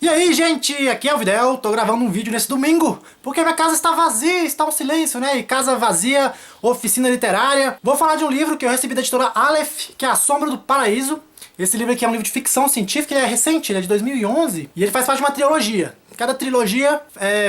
E aí, gente, aqui é o Videl, tô gravando um vídeo nesse domingo, porque minha casa está vazia, está um silêncio, né? E casa vazia, oficina literária. Vou falar de um livro que eu recebi da editora Aleph, que é A Sombra do Paraíso. Esse livro aqui é um livro de ficção científica, ele é recente, ele é de 2011, e ele faz parte de uma trilogia. Cada trilogia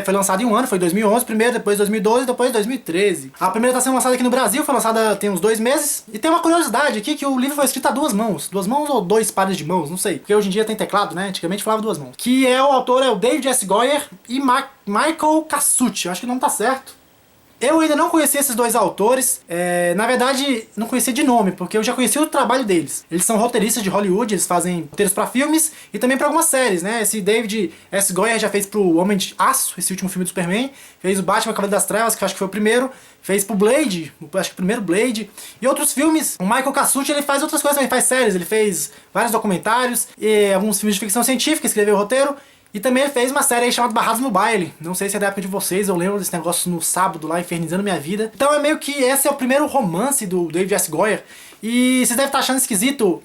foi lançada em um ano, foi em 2011 primeiro, depois 2012, depois 2013. A primeira está sendo lançada aqui no Brasil, foi lançada tem uns 2 meses. E tem uma curiosidade aqui, que o livro foi escrito a 2 mãos. 2 mãos ou 2 pares de mãos, não sei. Porque hoje em dia tem teclado, né? Antigamente falava 2 mãos. Que é o autor, é o David S. Goyer e Michael Cassucci. Eu acho que não tá certo. Eu ainda não conhecia esses dois autores, na verdade não conhecia de nome, porque eu já conhecia o trabalho deles. Eles são roteiristas de Hollywood, eles fazem roteiros pra filmes e também pra algumas séries, né? Esse David S. Goyer já fez pro Homem de Aço, esse último filme do Superman, fez o Batman Cavaleiro das Trevas, que eu acho que foi o primeiro, fez pro Blade, acho que o primeiro Blade, e outros filmes. O Michael Cassucci, ele faz outras coisas também, faz séries, ele fez vários documentários, e alguns filmes de ficção científica, escreveu o roteiro. E também ele fez uma série aí chamada Barrados no Baile. Não sei se é da época de vocês, eu lembro desse negócio no sábado lá, infernizando minha vida. Então é meio que esse é o primeiro romance do David S. Goyer. E vocês devem estar achando esquisito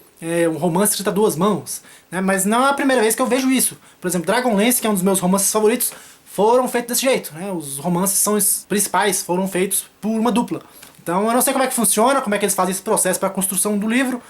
um romance escrito a 2 mãos, né? Mas não é a primeira vez que eu vejo isso. Por exemplo, Dragonlance, que é um dos meus romances favoritos, foram feitos desse jeito, né? Os romances são os principais, foram feitos por uma dupla. Então eu não sei como é que funciona, como é que eles fazem esse processo para a construção do livro,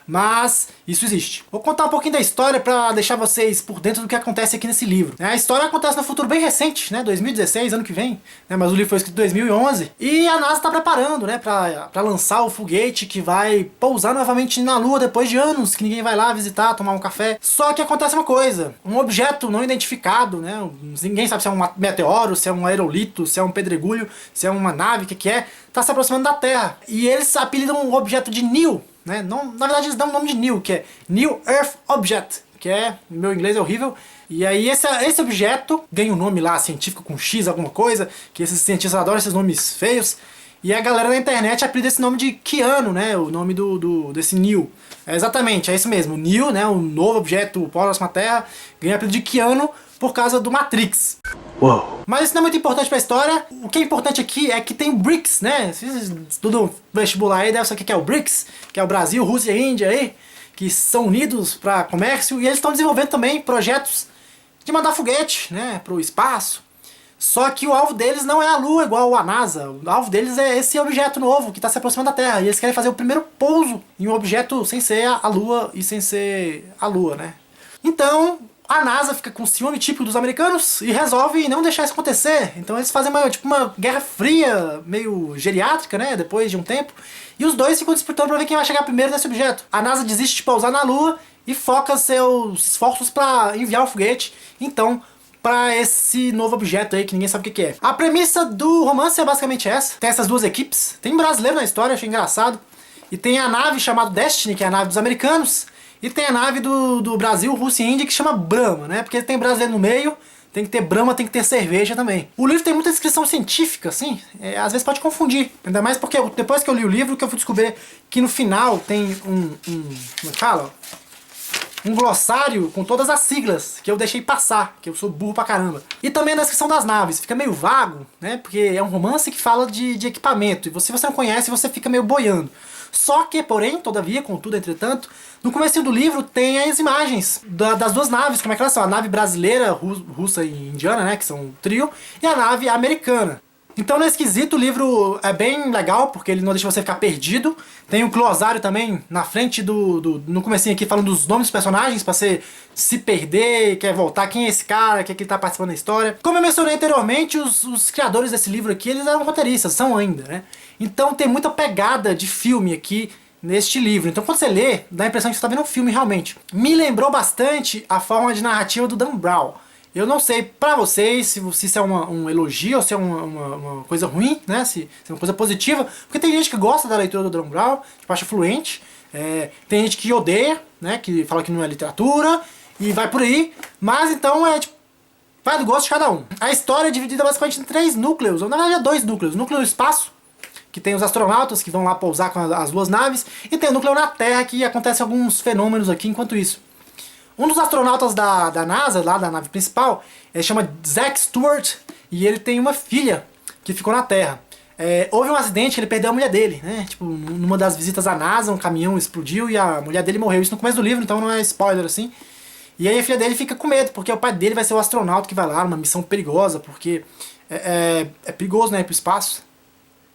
mas isso existe. Vou contar um pouquinho da história para deixar vocês por dentro do que acontece aqui nesse livro. A história acontece no futuro bem recente, né, 2016, ano que vem, né, mas o livro foi escrito em 2011 e a NASA está preparando, né, para lançar o foguete que vai pousar novamente na Lua depois de anos que ninguém vai lá visitar, tomar um café. Só que acontece uma coisa, um objeto não identificado, né, ninguém sabe se é um meteoro, se é um aerolito, se é um pedregulho, se é uma nave, o que é, está se aproximando da Terra. E eles apelidam o objeto de New. Né? Não, na verdade eles dão o nome de New, que é New Earth Object, que é, meu inglês é horrível, e aí esse objeto ganha um nome lá científico com X alguma coisa, que esses cientistas adoram esses nomes feios, e a galera da internet apelida esse nome de Keanu, né, o nome desse New. Exatamente, é isso mesmo, o New, né, o novo objeto próximo à Terra, ganha apelido de Keanu por causa do Matrix. Uou. Mas isso não é muito importante pra história. O que é importante aqui é que tem o BRICS, né? Se vocês estudam vestibular aí, deve saber o que é o BRICS, que é o Brasil, Rússia e Índia aí, que são unidos para comércio, e eles estão desenvolvendo também projetos de mandar foguete, né, pro espaço. Só que o alvo deles não é a Lua igual a NASA. O alvo deles é esse objeto novo que está se aproximando da Terra. E eles querem fazer o primeiro pouso em um objeto sem ser a Lua e sem ser a Lua, né? Então a NASA fica com ciúme típico dos americanos e resolve não deixar isso acontecer. Então eles fazem uma guerra fria, meio geriátrica, né, depois de um tempo. E os dois ficam disputando para ver quem vai chegar primeiro nesse objeto. A NASA desiste de pousar na Lua e foca seus esforços para enviar o foguete, então, para esse novo objeto aí que ninguém sabe o que é. A premissa do romance é basicamente essa. Tem essas duas equipes. Tem um brasileiro na história, achei engraçado. E tem a nave chamada Destiny, que é a nave dos americanos. E tem a nave do Brasil, Rússia e Índia, que chama Brahma, né? Porque tem brasileiro no meio, tem que ter Brahma, tem que ter cerveja também. O livro tem muita descrição científica, assim, às vezes pode confundir. Ainda mais porque depois que eu li o livro, que eu fui descobrir que no final tem como fala? Um glossário com todas as siglas que eu deixei passar, que eu sou burro pra caramba. E também a descrição das naves, fica meio vago, né? Porque é um romance que fala de equipamento, e se você não conhece, você fica meio boiando. Só que, porém, todavia, contudo, entretanto, no começo do livro tem as imagens das duas naves, como é que elas são? A nave brasileira, russa e indiana, né, que são um trio, e a nave americana. Então, nesse quesito, o livro é bem legal, porque ele não deixa você ficar perdido. Tem o glossário também na frente no comecinho aqui, falando dos nomes dos personagens, pra você se perder, quer voltar, quem é esse cara, que ele tá participando da história. Como eu mencionei anteriormente, os criadores desse livro aqui, eles eram roteiristas, são ainda, né? Então tem muita pegada de filme aqui neste livro. Então quando você lê, dá a impressão que você está vendo um filme realmente. Me lembrou bastante a forma de narrativa do Dan Brown. Eu não sei pra vocês se isso é um elogio ou se é uma coisa ruim, né? Se é uma coisa positiva. Porque tem gente que gosta da leitura do Dan Brown, tipo, acha fluente. Tem gente que odeia, né? Que fala que não é literatura. E vai por aí. Mas então vai do gosto de cada um. A história é dividida basicamente em 3 núcleos. Ou na verdade é 2 núcleos. O núcleo do espaço, que tem os astronautas que vão lá pousar com as 2 naves. E tem o núcleo na Terra, que acontece alguns fenômenos aqui enquanto isso. Um dos astronautas da NASA, lá da nave principal, ele chama Zach Stewart, e ele tem uma filha que ficou na Terra. Houve um acidente, ele perdeu a mulher dele, né? Tipo, numa das visitas à NASA, um caminhão explodiu e a mulher dele morreu. Isso no começo do livro, então não é spoiler assim. E aí a filha dele fica com medo, porque o pai dele vai ser o astronauta que vai lá numa missão perigosa, porque é perigoso, né, ir pro espaço.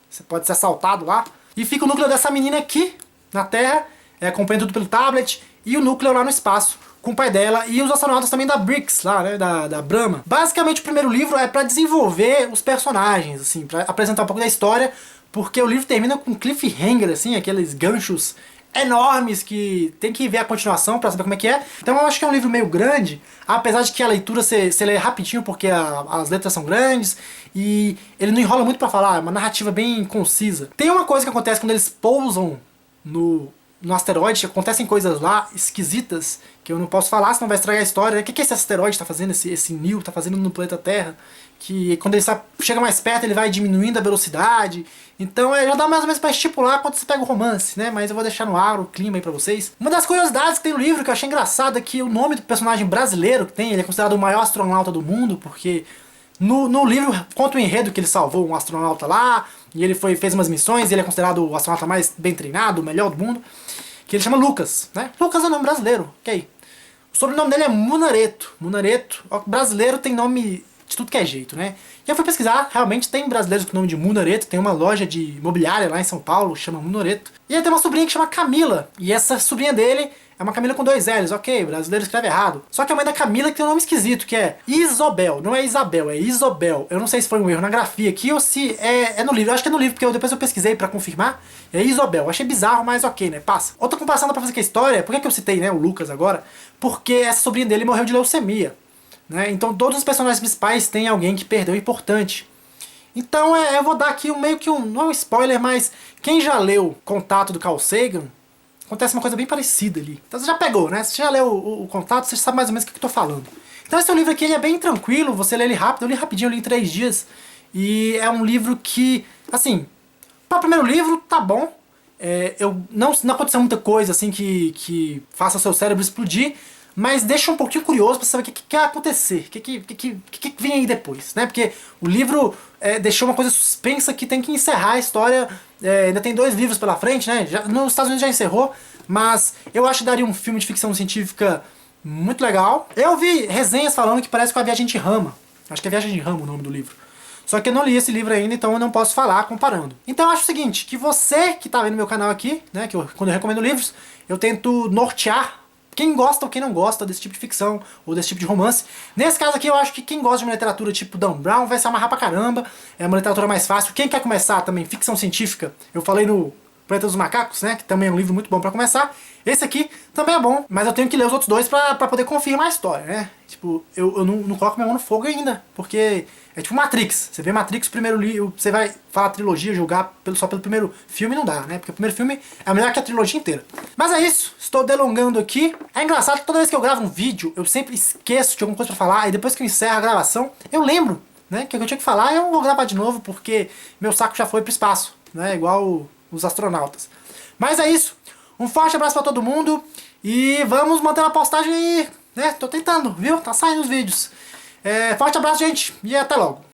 Você pode ser assaltado lá. E fica o núcleo dessa menina aqui, na Terra, acompanhando tudo pelo tablet, e o núcleo lá no espaço, com o pai dela, e os astronautas também da Brix, lá, né, da Brahma. Basicamente o primeiro livro é pra desenvolver os personagens, assim, pra apresentar um pouco da história, porque o livro termina com um cliffhanger, assim, aqueles ganchos enormes que tem que ver a continuação pra saber como é que é. Então eu acho que é um livro meio grande, apesar de que a leitura você lê rapidinho porque as letras são grandes e ele não enrola muito pra falar, é uma narrativa bem concisa. Tem uma coisa que acontece quando eles pousam no asteroide, acontecem coisas lá esquisitas que eu não posso falar, senão vai estragar a história. O que esse asteroide tá fazendo, esse Neo tá fazendo no planeta Terra? Que quando ele chega mais perto ele vai diminuindo a velocidade. Então já dá mais ou menos pra estipular quando você pega o romance, né? Mas eu vou deixar no ar o clima aí pra vocês. Uma das curiosidades que tem no livro que eu achei engraçado é que o nome do personagem brasileiro que tem, ele é considerado o maior astronauta do mundo, porque no livro conta o enredo que ele salvou um astronauta lá, e ele fez umas missões, e ele é considerado o astronauta mais bem treinado, o melhor do mundo, que ele chama Lucas, né? Lucas é o nome brasileiro, ok. O sobrenome dele é Munareto. Munareto, brasileiro tem nome de tudo que é jeito, né? E eu fui pesquisar, realmente tem brasileiros com o nome de Munareto, tem uma loja de imobiliária lá em São Paulo, chama Munareto. E ele tem uma sobrinha que chama Camila, e essa sobrinha dele é uma Camila com 2 L's, ok, o brasileiro escreve errado. Só que a mãe da Camila que tem um nome esquisito, que é Isobel, não é Isabel, é Isobel. Eu não sei se foi um erro na grafia aqui ou se é no livro, eu acho que é no livro, porque depois eu pesquisei pra confirmar. É Isobel, achei bizarro, mas ok, né, passa. Outra comparação dá pra fazer com a história, por que eu citei, né, o Lucas agora? Porque essa sobrinha dele morreu de leucemia. Né? Então todos os personagens principais têm alguém que perdeu importante. Então eu vou dar aqui meio que não é um spoiler, mas quem já leu Contato do Carl Sagan, acontece uma coisa bem parecida ali. Então você já pegou, né? Se você já leu o Contato, você sabe mais ou menos o que eu tô falando. Então esse livro aqui ele é bem tranquilo, você lê ele rápido, eu li rapidinho, eu li em 3 dias. E é um livro que, assim, para o primeiro livro, tá bom. Não aconteceu muita coisa assim que faça seu cérebro explodir, mas deixa um pouquinho curioso pra saber o que vai acontecer, o que vem aí depois, né? Porque o livro deixou uma coisa suspensa que tem que encerrar a história, ainda tem 2 livros pela frente, né? Nos Estados Unidos já encerrou, mas eu acho que daria um filme de ficção científica muito legal. Eu vi resenhas falando que parece com a Viagem de Rama, acho que é Viagem de Rama o nome do livro. Só que eu não li esse livro ainda, então eu não posso falar comparando. Então eu acho o seguinte, que você que tá vendo meu canal aqui, né, quando eu recomendo livros, eu tento nortear quem gosta ou quem não gosta desse tipo de ficção ou desse tipo de romance. Nesse caso aqui eu acho que quem gosta de uma literatura tipo Dan Brown vai se amarrar pra caramba, é uma literatura mais fácil. Quem quer começar também ficção científica, eu falei no Planeta dos Macacos, né, que também é um livro muito bom pra começar. Esse aqui também é bom, mas eu tenho que ler os outros 2 pra poder confirmar a história, né? Tipo, eu não coloco minha mão no fogo ainda, porque é tipo Matrix. Você vê Matrix, o primeiro livro, você vai falar trilogia, julgar só pelo primeiro filme, não dá, né? Porque o primeiro filme é melhor que a trilogia inteira. Mas é isso, estou delongando aqui. É engraçado que toda vez que eu gravo um vídeo, eu sempre esqueço de alguma coisa pra falar, e depois que eu encerro a gravação, eu lembro, né? Que o que eu tinha que falar, eu vou gravar de novo, porque meu saco já foi pro espaço, né? Igual os astronautas. Mas é isso. Um forte abraço pra todo mundo e vamos manter a postagem aí, né? Tô tentando, viu? Tá saindo os vídeos. Forte abraço, gente, e até logo.